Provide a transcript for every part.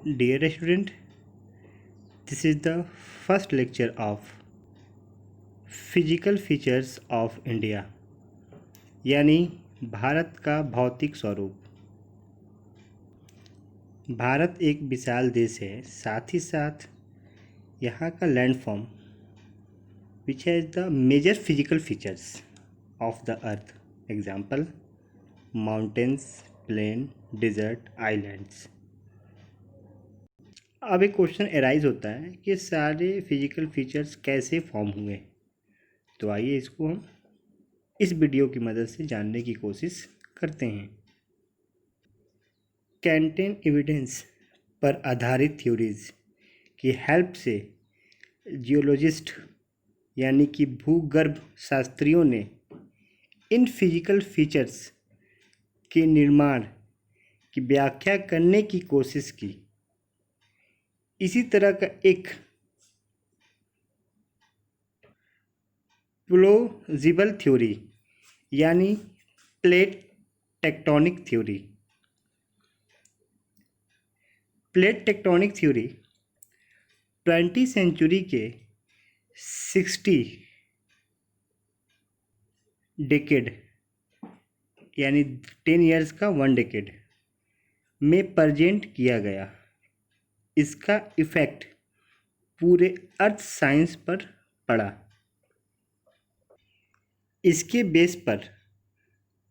Dear student, this is the first lecture of physical features of India यानी भारत का भौतिक स्वरूप। भारत एक विशाल देश है, साथ ही साथ यहाँ का landform which has the major physical features of the earth. Example mountains, plain, desert, islands. अब एक क्वेश्चन एराइज होता है कि सारे फिजिकल फीचर्स कैसे फॉर्म हुए। तो आइए इसको हम इस वीडियो की मदद से जानने की कोशिश करते हैं। कैंटेन एविडेंस पर आधारित थ्योरीज की हेल्प से जियोलॉजिस्ट यानी कि भूगर्भ शास्त्रियों ने इन फिजिकल फीचर्स के निर्माण की व्याख्या करने की कोशिश की। इसी तरह का एक प्लॉजिबल थ्योरी यानी plate tectonic theory. Plate tectonic theory 20वीं सेंचुरी के 60 डेकेड यानी 10 इयर्स का 1 डेकेड में प्रेजेंट किया गया। इसका इफ़ेक्ट पूरे अर्थ साइंस पर पड़ा। इसके बेस पर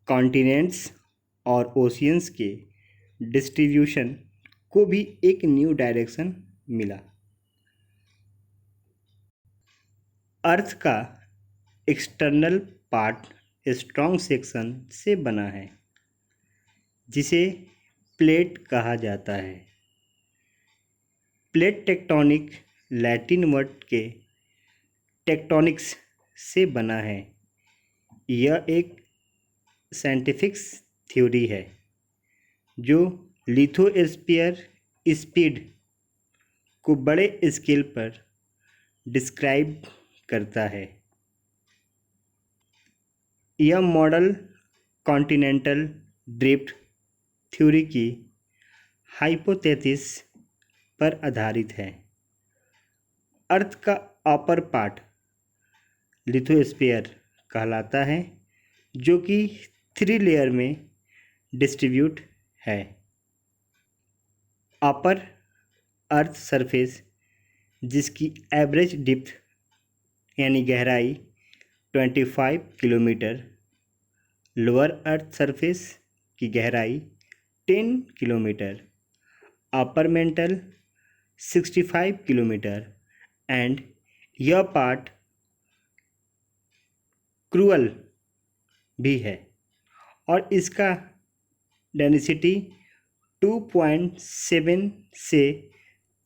कॉन्टिनेंट्स और ओशियंस के डिस्ट्रीब्यूशन को भी एक न्यू डायरेक्शन मिला। अर्थ का एक्सटर्नल पार्ट स्ट्रॉन्ग सेक्शन से बना है जिसे प्लेट कहा जाता है। प्लेट टेक्टोनिक लैटिन वर्ड के टेक्टोनिक्स से बना है। यह एक साइंटिफिक थ्योरी है जो लिथोस्फीयर स्पीड को बड़े स्केल पर डिस्क्राइब करता है। यह मॉडल कॉन्टिनेंटल ड्रिफ्ट थ्योरी की हाइपोथेसिस पर आधारित है। अर्थ का अपर पार्ट लिथोस्फीयर कहलाता है जो कि 3 लेयर में डिस्ट्रीब्यूट है। अपर अर्थ सरफेस जिसकी एवरेज डिप्थ यानी गहराई 25 किलोमीटर, लोअर अर्थ सरफेस की गहराई 10 kilometre, upper mantle 65 kilometre and यह पार्ट क्रूअल भी है और इसका डेंसिटी 2.7 से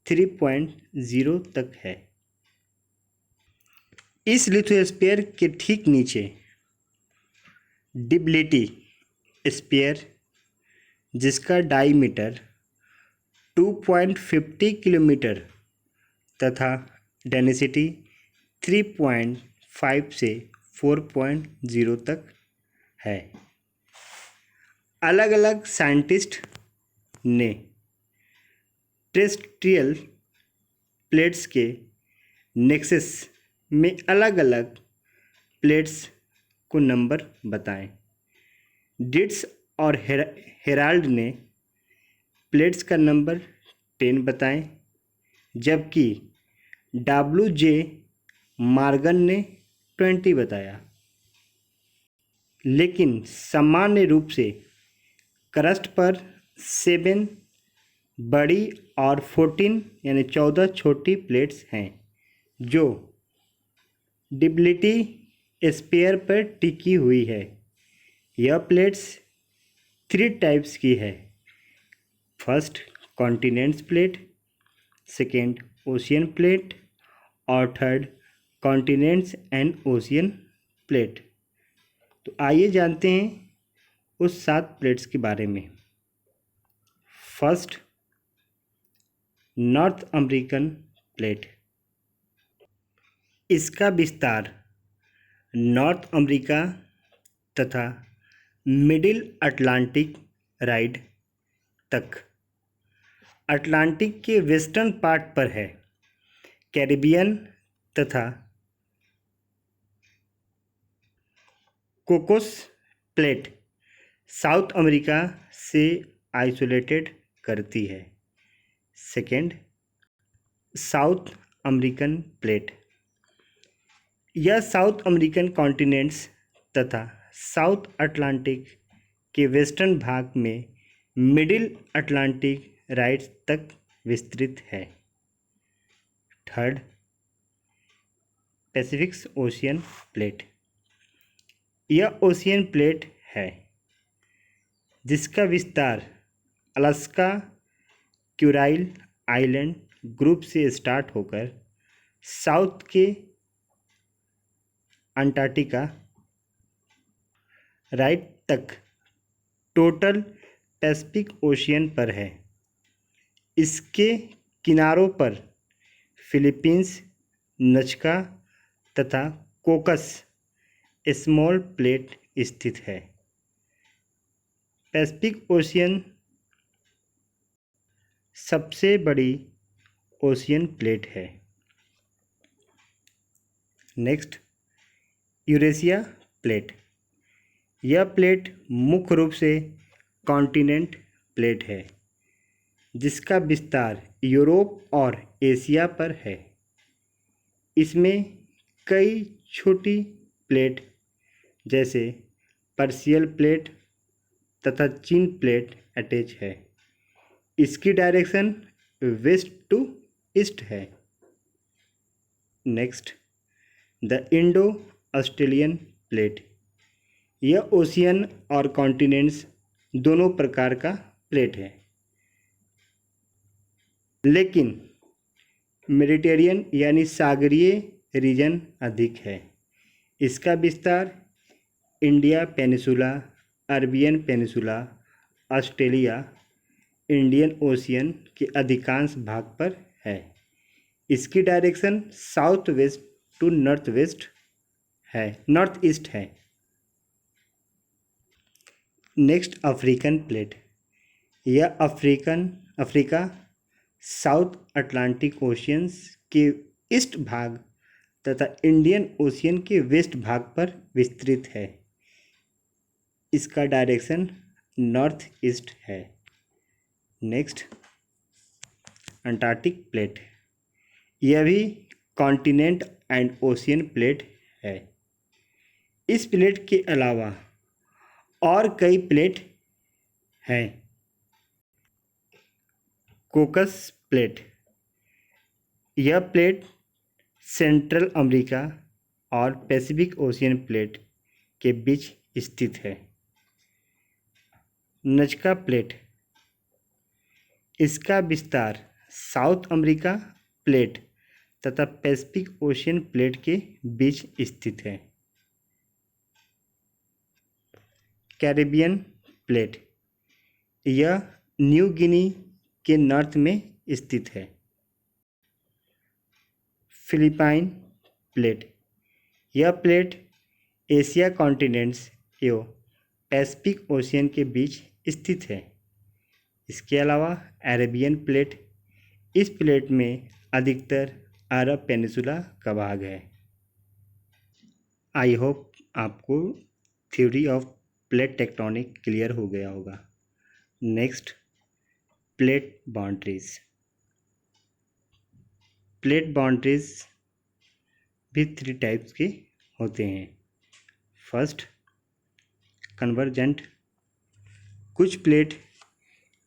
3.0 तक है। इस लिथोस्फीयर के ठीक नीचे डिबिलिटी स्फीयर जिसका डायमीटर 2.50 किलोमीटर तथा डेंसिटी 3.5 से 4.0 तक है। अलग अलग साइंटिस्ट ने टेरेस्ट्रियल प्लेट्स के नेक्सस में अलग अलग प्लेट्स को नंबर बताएं। डिट्स और हेराल्ड ने प्लेट्स का नंबर 10 बताएं, जबकि WJ मॉर्गन ने 20 बताया। लेकिन सामान्य रूप से क्रस्ट पर 7 बड़ी और 14 यानी 14 छोटी प्लेट्स हैं जो डिबिलिटी स्फीयर पर टिकी हुई है। यह प्लेट्स 3 टाइप्स की है। First continents plate, second ocean plate और third continents and ocean plate. तो आइए जानते हैं उस 7 प्लेट्स के बारे में। First north American plate. इसका विस्तार नॉर्थ अमेरिका तथा मिडिल अटलांटिक राइड तक अटलांटिक के वेस्टर्न पार्ट पर है। कैरिबियन तथा कोकोस प्लेट साउथ अमेरिका से आइसोलेटेड करती है। सेकेंड, साउथ अमेरिकन प्लेट, यह साउथ अमेरिकन कॉन्टिनेंट्स तथा साउथ अटलांटिक के वेस्टर्न भाग में मिडिल अटलांटिक राइट्स तक विस्तृत है। थर्ड, पैसिफिक ओशियन प्लेट, यह ओशियन प्लेट है जिसका विस्तार अलास्का क्यूराइल आइलैंड ग्रुप से स्टार्ट होकर साउथ के अंटार्कटिका राइट तक टोटल पैसिफिक ओशियन पर है। इसके किनारों पर फिलीपींस, नजका तथा कोकस स्मॉल प्लेट स्थित है। पैसिफिक ओशियन सबसे बड़ी ओशियन प्लेट है। नेक्स्ट, यूरेशिया प्लेट, यह प्लेट मुख्य रूप से कॉन्टिनेंट प्लेट है जिसका विस्तार यूरोप और एशिया पर है। इसमें कई छोटी प्लेट जैसे पर्शियल प्लेट तथा चीन प्लेट अटैच है। इसकी डायरेक्शन वेस्ट टू ईस्ट है। Next, the Indo Australian plate, यह ओशियन और कॉन्टिनेंट्स दोनों प्रकार का प्लेट है लेकिन मेडिटेरियन यानी सागरीय रीजन अधिक है। इसका विस्तार India peninsula, Arabian peninsula, Australia, Indian ocean के अधिकांश भाग पर है। इसकी direction south west to north west है, नॉर्थ ईस्ट है। नेक्स्ट, अफ्रीकन प्लेट, यह अफ्रीका साउथ अटलांटिक ओशियंस के ईस्ट भाग तथा इंडियन ओशियन के वेस्ट भाग पर विस्तृत है। इसका डायरेक्शन नॉर्थ ईस्ट है। नेक्स्ट, अंटार्कटिक प्लेट, यह भी कॉन्टिनेंट एंड ओशियन प्लेट है। इस प्लेट के अलावा और कई प्लेट हैं। कोकस प्लेट, यह प्लेट सेंट्रल अमेरिका और पैसिफिक ओशियन प्लेट के बीच स्थित है। नजका प्लेट, इसका विस्तार साउथ अमेरिका प्लेट तथा पैसिफिक ओशियन प्लेट के बीच स्थित है। कैरिबियन प्लेट, यह न्यू गिनी के नॉर्थ में स्थित है। फिलीपाइन प्लेट, यह प्लेट एशिया कॉन्टिनेंट्स एवं पैसिफिक ओशियन के बीच स्थित है। इसके अलावा अरेबियन प्लेट, इस प्लेट में अधिकतर अरब पेनिसुला का भाग है। आई होप आपको theory of plate tectonic clear हो गया होगा। Next, plate boundaries. Plate boundaries भी 3 टाइप्स के होते हैं। फर्स्ट, कन्वर्जेंट, कुछ प्लेट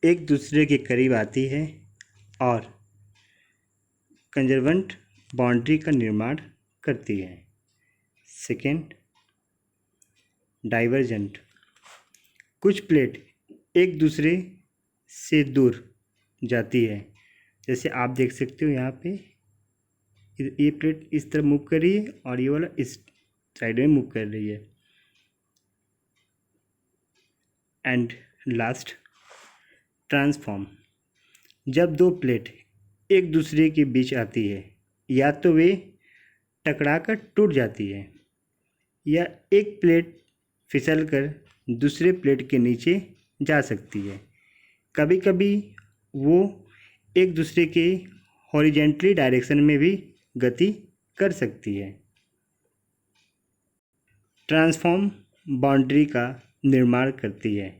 एक दूसरे के करीब आती है और कंजर्वेंट बाउंड्री का निर्माण करती है। सेकेंड, डाइवर्जेंट, कुछ प्लेट एक दूसरे से दूर जाती है। जैसे आप देख सकते हो यहाँ पे ये प्लेट इस तरफ मूव कर रही है और ये वाला इस साइड में मूव कर रही है। एंड लास्ट, ट्रांसफॉर्म, जब 2 प्लेट एक दूसरे के बीच आती है या तो वे टकरा कर टूट जाती है या एक प्लेट फिसल कर दूसरे प्लेट के नीचे जा सकती है। कभी कभी वो एक दूसरे के हॉरिजेंटली डायरेक्शन में भी गति कर सकती है। ट्रांसफॉर्म बाउंड्री का निर्माण करती है।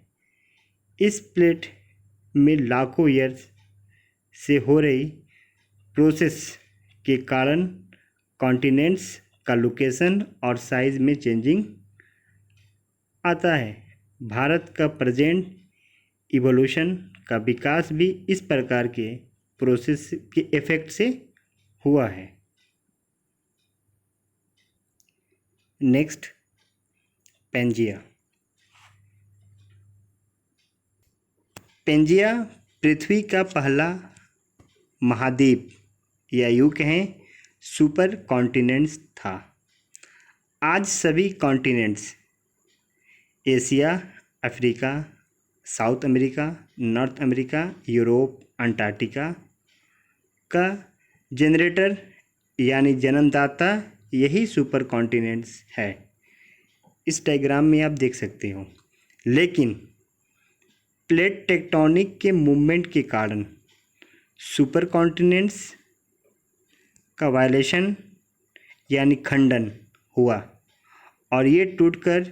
इस प्लेट में लाखों ईयर्स से हो रही प्रोसेस के कारण कॉन्टिनेंट्स का लोकेशन और साइज में चेंजिंग आता है। भारत का प्रेजेंट इवोल्यूशन का विकास भी इस प्रकार के प्रोसेस के इफेक्ट से हुआ है। Next, Pangaea. पेंजिया पृथ्वी का पहला महाद्वीप या यूं कहें सुपर कॉन्टिनेंट्स था। आज सभी continents Asia, Africa, south America, north America, Europe, Antarctica का जनरेटर यानी जन्मदाता यही सुपर कॉन्टिनेंट्स है। इस डायग्राम में आप देख सकते हो। लेकिन प्लेट टेक्टोनिक के मूवमेंट के कारण सुपर कॉन्टिनेंट्स का वायलेशन यानी खंडन हुआ और ये टूटकर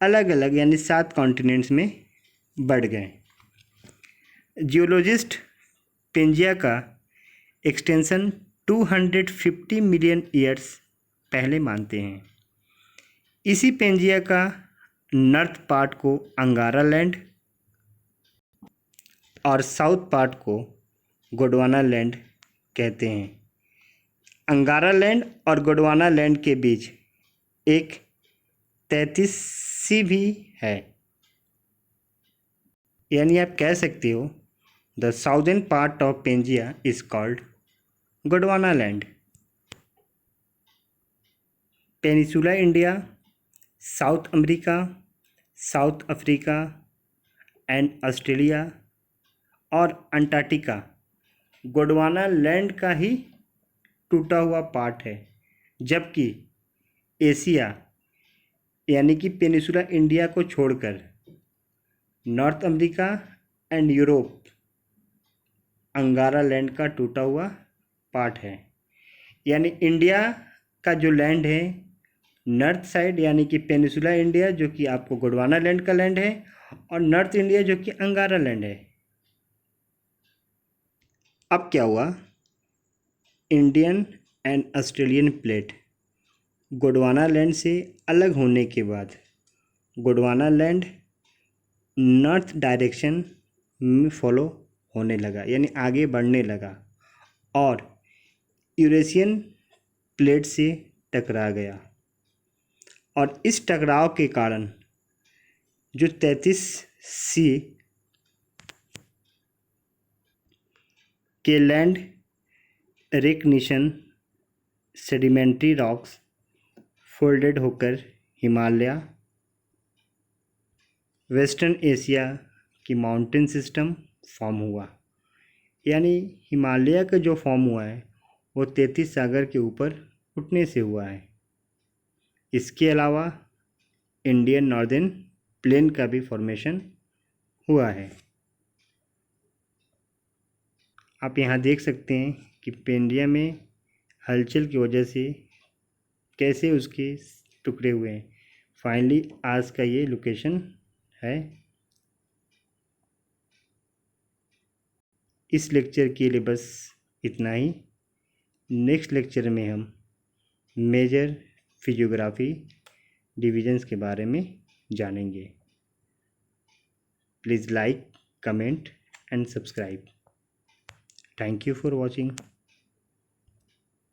अलग अलग यानी 7 कॉन्टिनेंट्स में बढ़ गए। जियोलॉजिस्ट पेंजिया का एक्सटेंशन 250 मिलियन ईयर्स पहले मानते हैं। इसी पेंजिया का नॉर्थ पार्ट को अंगारा लैंड और साउथ पार्ट को गोंडवाना लैंड कहते हैं। अंगारा लैंड और गोंडवाना लैंड के बीच एक 33 सी भी है, यानी आप कह सकते हो the southern part of Pangaea is called Gondwana land. Peninsula India, South America, South Africa and Australia और अंटार्कटिका गोंडवाना लैंड का ही टूटा हुआ पार्ट है, जबकि एशिया यानी कि पेनिसुला इंडिया को छोड़कर नॉर्थ अमेरिका एंड यूरोप अंगारा लैंड का टूटा हुआ पार्ट है। यानी इंडिया का जो लैंड है नॉर्थ साइड यानी कि पेनिसुला इंडिया जो कि आपको गोंडवाना लैंड का लैंड है, और नॉर्थ इंडिया जो कि अंगारा लैंड है। अब क्या हुआ, Indian and Australian plate Gondwana land से अलग होने के बाद गोंडवाना लैंड नॉर्थ डायरेक्शन में फॉलो होने लगा, यानी आगे बढ़ने लगा और यूरेशियन प्लेट से टकरा गया। और इस टकराव के कारण जो 33 सी के land recognition sedimentary rocks folded होकर हिमालय, वेस्टर्न एशिया की माउंटेन सिस्टम फॉर्म हुआ। यानी हिमालय का जो फॉर्म हुआ है वो 33 सागर के ऊपर उठने से हुआ है। इसके अलावा इंडियन नॉर्दर्न प्लेन का भी फॉर्मेशन हुआ है। आप यहाँ देख सकते हैं कि पेंजिया में हलचल की वजह से कैसे उसके टुकड़े हुए हैं। फाइनली आज का ये लोकेशन है। इस लेक्चर के लिए बस इतना ही। नेक्स्ट लेक्चर में हम मेजर फिजियोग्राफी डिविजन्स के बारे में जानेंगे। Please like, comment and subscribe. Thank you for watching.